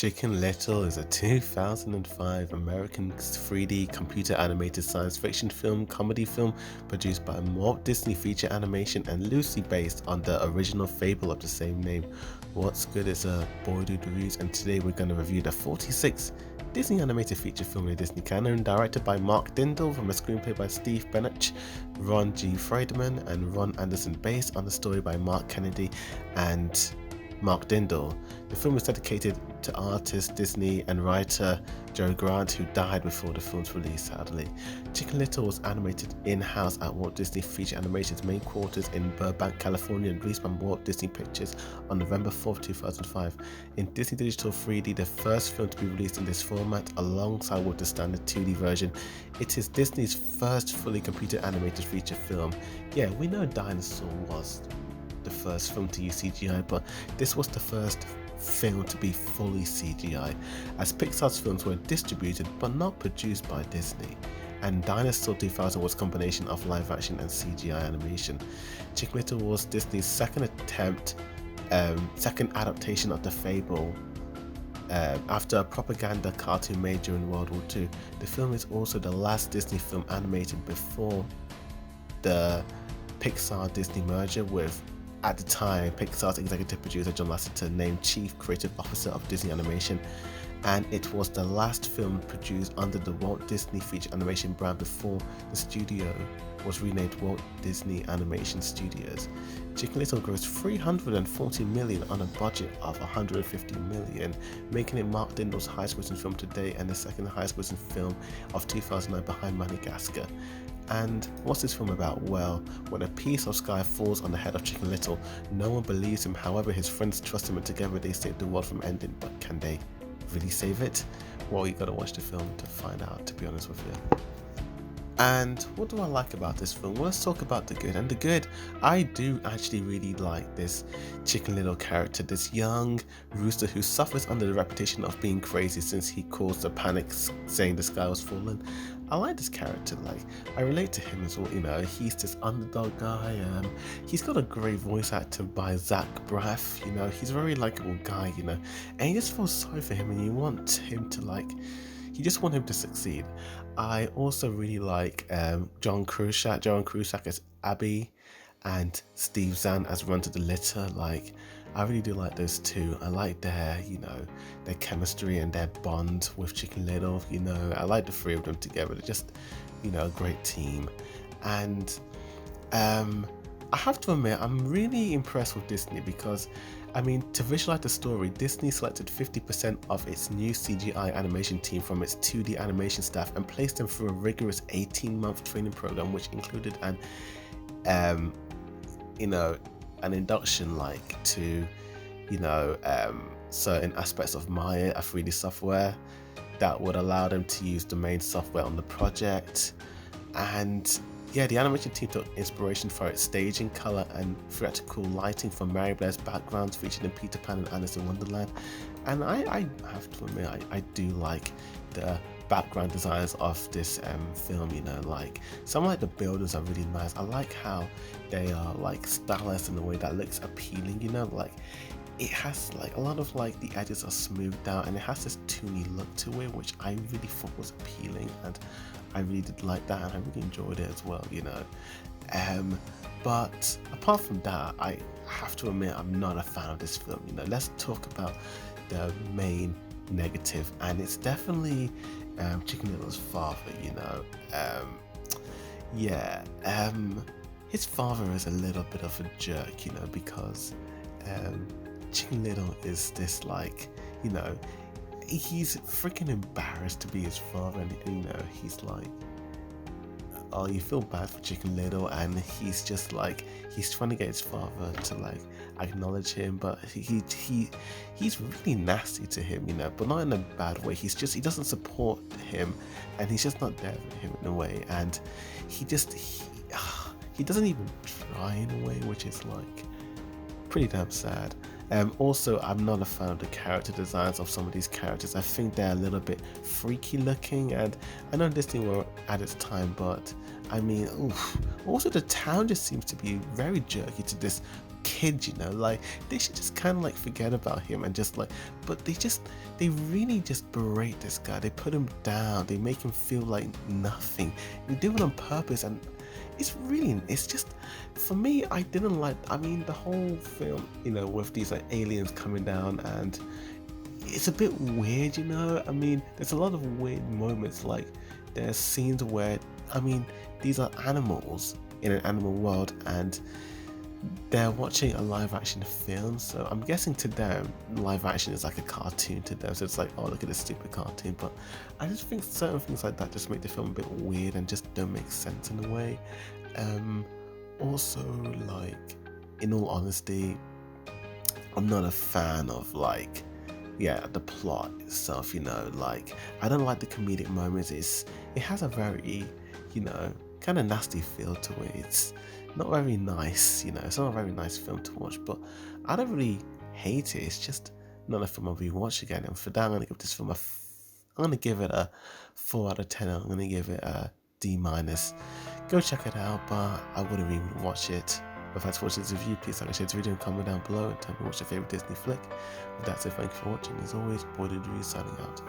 Chicken Little is a 2005 American 3D computer animated science fiction comedy film produced by Walt Disney Feature Animation and loosely based on the original fable of the same name. What's good is a boy dude reviews, and today we're going to review the 46th Disney animated feature film in the Disney canon, directed by Mark Dindal from a screenplay by Steve Bennett, Ron G. Friedman, and Ron Anderson, based on the story by Mark Kennedy and Mark Dindal. The film is dedicated to artist, Disney, and writer Joe Grant, who died before the film's release, sadly. Chicken Little was animated in-house at Walt Disney Feature Animation's main quarters in Burbank, California, and released by Walt Disney Pictures on November 4, 2005. In Disney Digital 3D, the first film to be released in this format, alongside with the standard 2D version, it is Disney's first fully computer animated feature film. Yeah, we know Dinosaur was the first film to use CGI, but this was the first film to be fully CGI, as Pixar's films were distributed but not produced by Disney, and Dinosaur 2000 was a combination of live action and CGI animation. Chicken Little was Disney's second adaptation of the fable after a propaganda cartoon made during World War II. The film is also the last Disney film animated before the Pixar-Disney merger, with, at the time, Pixar's executive producer John Lasseter named Chief Creative Officer of Disney Animation, and it was the last film produced under the Walt Disney Feature Animation brand before the studio was renamed Walt Disney Animation Studios. Chicken Little grossed $340 million on a budget of $150 million, making it Mark Dindal's highest-grossing film to date and the second highest-grossing film of 2009 behind Madagascar. And what's this film about? Well, when a piece of sky falls on the head of Chicken Little, no one believes him. However, his friends trust him, and together they save the world from ending. But can they really save it? Well, you gotta watch the film to find out, to be honest with you. And what do I like about this film? Well, let's talk about the good. And the good, I do actually really like this Chicken Little character, this young rooster who suffers under the reputation of being crazy since he caused a panic saying the sky was falling. I like this character, like, I relate to him as well, you know, he's this underdog guy, he's got a great voice actor by Zach Braff, you know, he's a very likable guy, you know, and you just feel sorry for him and you want him to, like, you just want him to succeed. I also really like John Cusack as Abby, and Steve Zahn as Run to the Litter. Like, I really do like those two. I like their, you know, their chemistry and their bond with Chicken Little. You know, I like the three of them together. They're just, you know, a great team. And I have to admit, I'm really impressed with Disney because, I mean, to visualize the story, Disney selected 50% of its new CGI animation team from its 2D animation staff and placed them through a rigorous 18-month training program, which included an induction, like, to, you know, certain aspects of Maya, a 3D software that would allow them to use the main software on the project. And yeah, the animation team took inspiration for its staging, color, and theatrical lighting from Mary Blair's backgrounds featured in Peter Pan and Alice in Wonderland. And I have to admit, I do like the background designs of this film, you know, like, some of, like, the buildings are really nice. I like how they are, like, stylized in a way that looks appealing, you know, like, it has, like, a lot of, like, the edges are smoothed out and it has this toony look to it, which I really thought was appealing, and I really did like that, and I really enjoyed it as well, you know. But apart from that, I have to admit I'm not a fan of this film, you know. Let's talk about the main negative, and it's definitely Chicken Little's father, you know. His father is a little bit of a jerk, you know, because Chicken Little is this, like, you know, he's freaking embarrassed to be his father, and you know, he's like, oh, you feel bad for Chicken Little, and he's just like, he's trying to get his father to, like, acknowledge him, but he's really nasty to him, you know, but not in a bad way. He doesn't support him, and he's just not there for him in a way, and he doesn't even try in a way, which is, like, pretty damn sad. Also, I'm not a fan of the character designs of some of these characters. I think they're a little bit freaky looking, and I know Disney were at its time, but I mean, oof. Also, the town just seems to be very jerky to this kid, you know, like they should just kind of like forget about him and just like, but they really just berate this guy. They put him down, they make him feel like nothing. They do it on purpose, and it's just, for me, I didn't like, I mean, the whole film, you know, with these like aliens coming down, and it's a bit weird, you know. I mean, there's a lot of weird moments, like there's scenes where, I mean, these are animals in an animal world, and they're watching a live action film, so I'm guessing to them live action is like a cartoon to them, so it's like, oh, look at this stupid cartoon. But I just think certain things like that just make the film a bit weird and just don't make sense in a way. Also, like, in all honesty, I'm not a fan of like, yeah, the plot itself, you know. Like, I don't like the comedic moments. It has a very, you know, kind of nasty feel to it. It's not very nice, you know. It's not a very nice film to watch, but I don't really hate it. It's just not a film I'll rewatch again. And for that, I'm gonna give this film I'm gonna give it a 4 out of 10. I'm gonna give it a D minus. Go check it out, but I wouldn't even watch it. If that's watching this review, please like and share this video and comment down below and tell me what's your favorite Disney flick. With that said, thank you for watching. As always, Boy Did signing out.